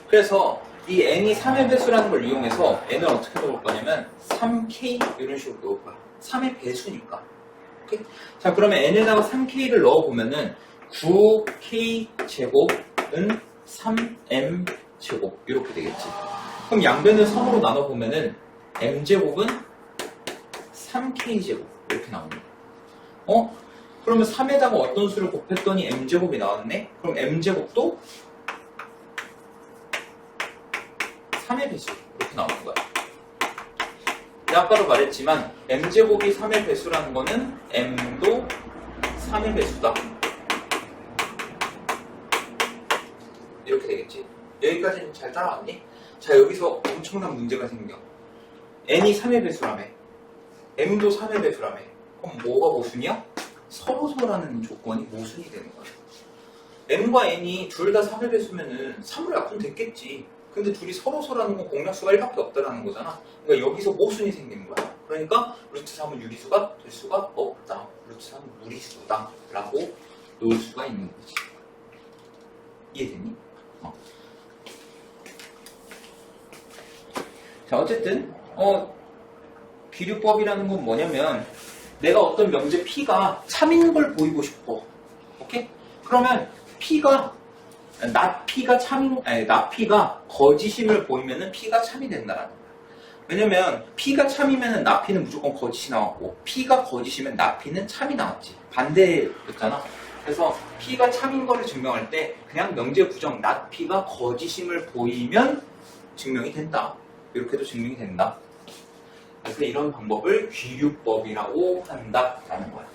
그래서 이 n이 3의 배수라는 걸 이용해서 n을 어떻게 넣을 거냐면 3k 이런 식으로 넣을 거야. 3의 배수니까. 오케이? 자 그러면 n에다가 3k를 넣어보면은 9k 제곱은 3m 제곱 이렇게 되겠지. 그럼 양변을 3으로 나눠보면은 m 제곱은 3k 제곱 이렇게 나옵니다. 그러면 3에다가 어떤 수를 곱했더니 m 제곱이 나왔네? 그럼 m 제곱도 3의 배수 이렇게 나오는 거야. 아까도 말했지만 m제곱이 3의 배수라는 거는 m도 3의 배수다. 이렇게 되겠지. 여기까지는 잘 따라왔니? 자 여기서 엄청난 문제가 생겨. n이 3의 배수라며 m도 3의 배수라며 그럼 뭐가 모순이야? 서로소라는 조건이 모순이 되는 거야. m과 n이 둘 다 3의 배수면은 3으로 약분 됐겠지. 근데 둘이 서로소라는 건 공약수가 1밖에 없다라는 거잖아. 그러니까 여기서 모순이 생기는 거야. 그러니까 루트 3은 유리수가 될 수가 없다. 루트 3은 무리수다 라고 놓을 수가 있는 거지. 이해됐니? 자, 어쨌든 귀류법이라는 건 뭐냐면 내가 어떤 명제 P가 참인 걸 보이고 싶어. 오케이? 그러면 P가 나 P가 거짓임을 보이면은 P가 참이 된다라는 거야. 왜냐면 P가 참이면은 나 P는 무조건 거짓이 나왔고 P가 거짓이면 나 P는 참이 나왔지. 반대였잖아. 그래서 P가 참인 거를 증명할 때 그냥 명제 부정 나 P가 거짓임을 보이면 증명이 된다. 이렇게도 증명이 된다. 그래서 이런 방법을 귀류법이라고 한다라는 거야.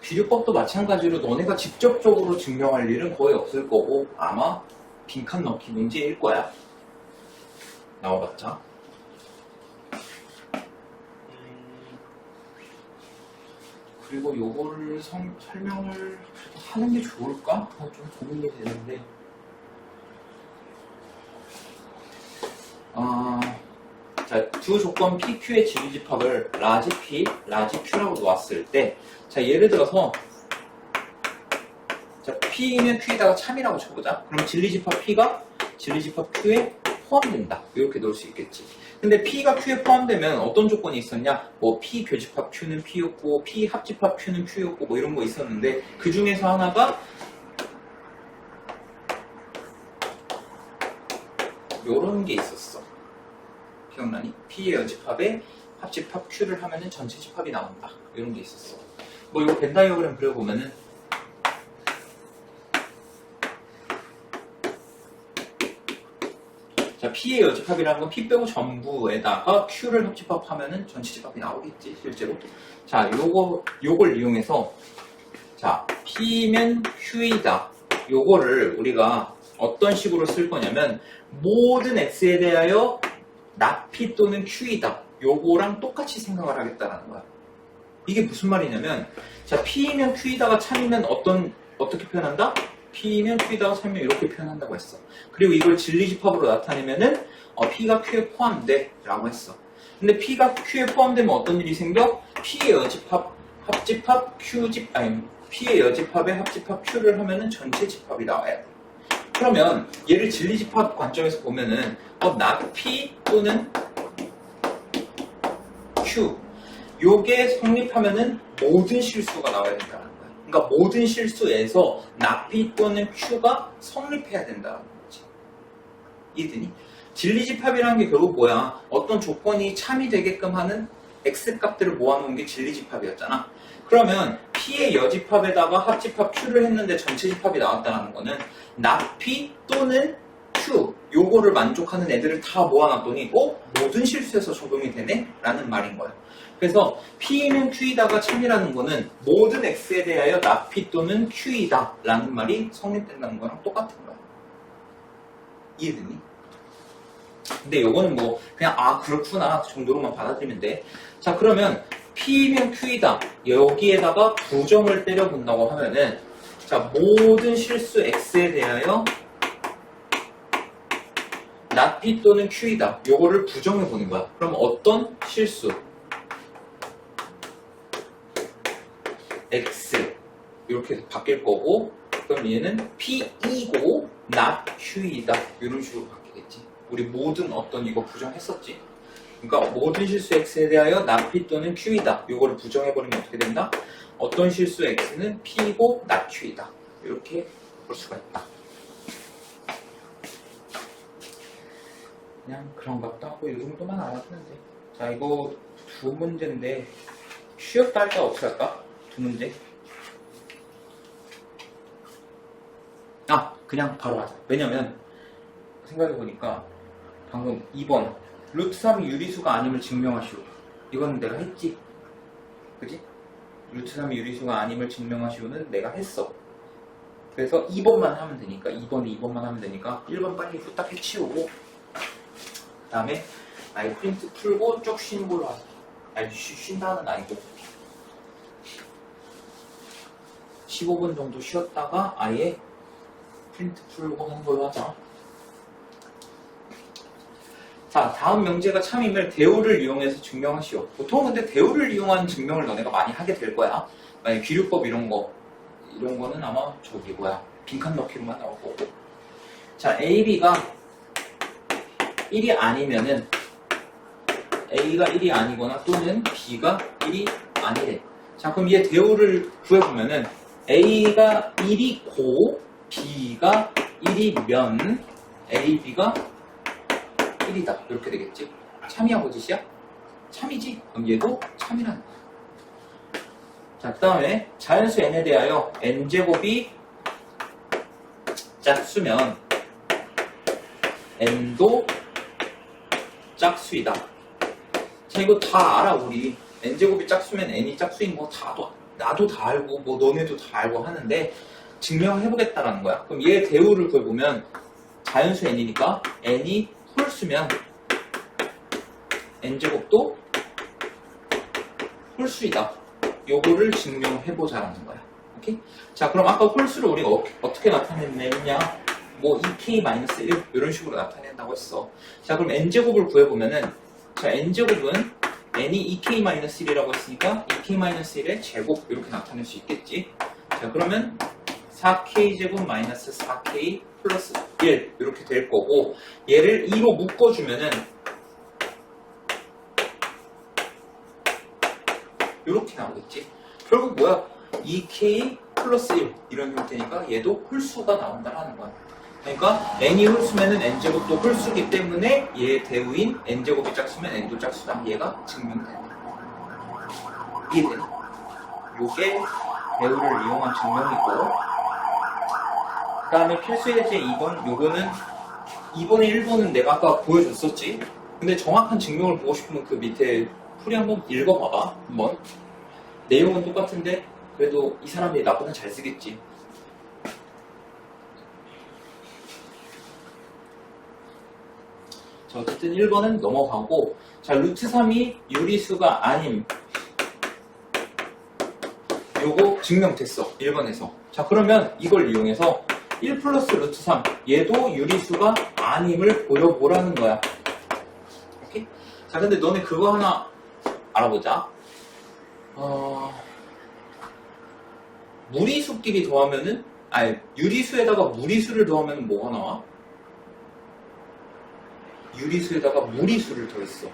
귀류법도 마찬가지로 너네가 직접적으로 증명할 일은 거의 없을 거고 아마 빈칸 넣기 문제일 거야. 나와봤자. 그리고 요거를 설명을 하는 게 좋을까? 좀 고민이 되는데. 자, 두 조건 PQ의 진리집합을 라지 P, 라지 Q라고 놓았을 때, 자, 예를 들어서, 자, P면 Q에다가 참이라고 쳐보자. 그럼 진리집합 P가 진리집합 Q에 포함된다. 이렇게 놓을 수 있겠지. 근데 P가 Q에 포함되면 어떤 조건이 있었냐? 뭐 P 교집합 Q는 P였고, P 합집합 Q는 Q였고, 뭐 이런 거 있었는데, 그 중에서 하나가 요런 게 있었어. 기억나니? P의 여집합에 합집합 Q를 하면은 전체 집합이 나온다. 이런 게 있었어. 뭐 이거 벤 다이어그램 그려보면은 자, P의 여집합이라는 건 P 빼고 전부에다가 Q를 합집합하면은 전체 집합이 나오겠지, 실제로. 자, 요걸 이용해서 자, P면 Q이다. 요거를 우리가 어떤 식으로 쓸 거냐면 모든 X에 대하여 나 P 또는 Q이다. 요거랑 똑같이 생각을 하겠다라는 거야. 이게 무슨 말이냐면 자, P면 Q이다가 참이면 어떻게 표현한다? P면 Q이다가 참이면 이렇게 표현한다고 했어. 그리고 이걸 진리집합으로 나타내면은 P가 Q에 포함돼 라고 했어. 근데 P가 Q에 포함되면 어떤 일이 생겨? P의 여집합, 합집합, P의 여집합에 합집합 Q를 하면은 전체 집합이 나와야 돼. 그러면 얘를 진리집합 관점에서 보면은 나 P 또는 Q 요게 성립하면은 모든 실수가 나와야 된다는 거야. 그러니까 모든 실수에서 나 P 또는 Q가 성립해야 된다는 거지. 이해되니? 진리집합이라는 게 결국 뭐야? 어떤 조건이 참이 되게끔 하는 X값들을 모아놓은 게 진리집합이었잖아. 그러면 P의 여집합에다가 합집합 Q를 했는데 전체 집합이 나왔다는 거는 나 P 또는 Q 요거를 만족하는 애들을 다 모아놨더니 모든 실수에서 적용이 되네? 라는 말인 거야. 그래서 P면 Q이다가 참이라는 거는 모든 X에 대하여 나 P 또는 Q이다 라는 말이 성립된다는 거랑 똑같은 거야. 이해되니? 근데 요거는 뭐 그냥 그렇구나 정도로만 받아들이면 돼. 자, 그러면 P면 Q이다 여기에다가 부정을 때려본다고 하면은 자, 모든 실수 X에 대하여 나 P 또는 Q이다 요거를 부정해보는 거야. 그럼 어떤 실수 X 이렇게 바뀔 거고, 그럼 얘는 P이고 not Q이다 이런 식으로 바뀌겠지. 우리 모든 어떤 이거 부정했었지. 그러니까 모든 실수 X에 대하여 not P 또는 Q이다 이거를 부정해버리면 어떻게 된다? 어떤 실수 X는 P이고 not Q이다 이렇게 볼 수가 있다. 그냥 그런갑도 하고 이 정도만 알아두면 돼. 자, 이거 두 문제인데 쉬었다 할 때 어떻게 할까? 두 문제. 그냥 바로 하자. 왜냐면 생각해보니까 방금 2번 루트 3이 유리수가 아님을 증명하시오. 이거는 내가 했지. 그지? 루트 3이 유리수가 아님을 증명하시오는 내가 했어. 그래서 2번만 하면 되니까 2번만 하면 되니까 1번 빨리 후딱 해치우고 그 다음에 아예 프린트 풀고 쭉 쉬는 걸로 하자. 쉰다는 아니고 15분 정도 쉬었다가 아예 프린트 풀고 하는 걸로 하자. 자, 다음 명제가 참임을 대우를 이용해서 증명하시오. 보통 근데 대우를 이용한 증명을 너네가 많이 하게 될 거야. 만약 귀류법 이런 거는 아마 빈칸 넣기로만 나올 거고. 자, AB가 1이 아니면은 A가 1이 아니거나 또는 B가 1이 아니래. 자, 그럼 얘 대우를 구해보면은 A가 1이고 B가 1이면 AB가 1이다. 이렇게 되겠지. 참이야 거짓이야? 참이지? 그럼 얘도 참이라는 거야. 자, 그 다음에 자연수 n에 대하여 n제곱이 짝수면 n도 짝수이다. 자, 이거 다 알아 우리. n제곱이 짝수면 n이 짝수인 거 나도 다 알고 뭐 너네도 다 알고 하는데 증명해보겠다라는 거야. 그럼 얘 대우를 구해보면 자연수 n이니까 n이 홀수면 n제곱도 홀수이다. 요거를 증명해보자라는 거야. 오케이? 자, 그럼 아까 홀수를 우리가 어떻게 나타냈냐? 뭐 2k-1 이런 식으로 나타낸다고 했어. 자, 그럼 n제곱을 구해보면은 자, n제곱은 n이 2k-1이라고 했으니까 2k-1의 제곱 이렇게 나타낼 수 있겠지. 자, 그러면 4k제곱 마이너스 4k 플러스 1 이렇게 될 거고 얘를 2로 묶어주면은 이렇게 나오겠지. 결국 뭐야? 2k 플러스 1 이런 형태니까 얘도 홀수가 나온다라는 거야. 그러니까 n이 홀수면은 n제곱도 홀수기 때문에 얘 대우인 n제곱이 짝수면 n도 짝수다. 얘가 증명된다. 이해되나? 요게 대우를 이용한 증명이고 그 다음에 필수 예제 2번 요거는 2번에 1번은 내가 아까 보여줬었지. 근데 정확한 증명을 보고 싶으면 그 밑에 풀이 한번 읽어봐봐. 한번 내용은 똑같은데 그래도 이 사람이 나보다 잘 쓰겠지. 자, 어쨌든 1번은 넘어가고 자, 루트 3이 유리수가 아님 요거 증명됐어. 1번에서. 자, 그러면 이걸 이용해서 1 플러스 루트 3 얘도 유리수가 아님을 보여보라는 거야. 오케이? 자, 근데 너네 그거 하나 알아보자. 무리수끼리 더하면은 유리수에다가 무리수를 더하면 뭐가 나와? 유리수에다가 무리수를 더했어.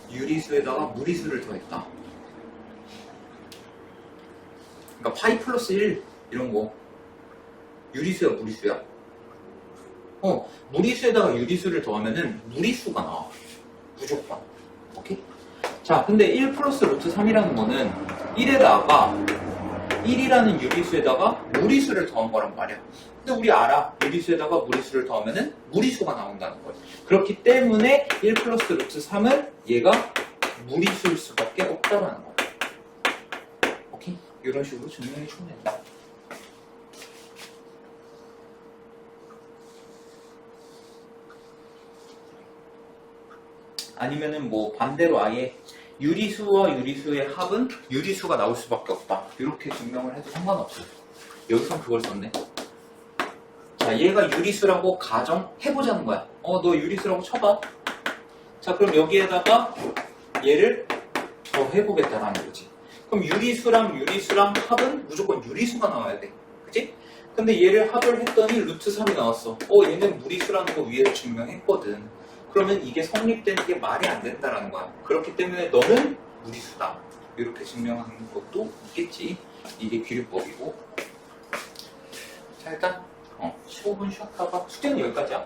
유리수에다가 무리수를 더했다. 그러니까 파이 플러스 1 이런 거 유리수야 무리수야? 무리수에다가 유리수를 더하면은 무리수가 나와. 무조건. 오케이? 자, 근데 1 플러스 루트 3이라는 거는 1에다가 1이라는 유리수에다가 무리수를 더한 거란 말이야. 근데 우리 알아. 유리수에다가 무리수를 더하면은 무리수가 나온다는 거야. 그렇기 때문에 1 플러스 루트 3은 얘가 무리수일 수밖에 없다라는 거야. 오케이? 이런 식으로 증명해 주면 된다. 아니면은 뭐 반대로 아예 유리수와 유리수의 합은 유리수가 나올 수밖에 없다. 이렇게 증명을 해도 상관없어요. 여기선 그걸 썼네. 자, 얘가 유리수라고 가정해보자는 거야. 너 유리수라고 쳐봐. 자, 그럼 여기에다가 얘를 더해보겠다라는 거지. 그럼 유리수랑 유리수랑 합은 무조건 유리수가 나와야 돼. 그치? 근데 얘를 합을 했더니 루트 3이 나왔어. 얘는 무리수라는 거 위에서 증명했거든. 그러면 이게 성립되는 게 말이 안 된다라는 거야. 그렇기 때문에 너는 무리수다. 이렇게 증명하는 것도 있겠지. 이게 귀류법이고. 자, 일단 15분 쉬었다가 숙제는 여기까지야.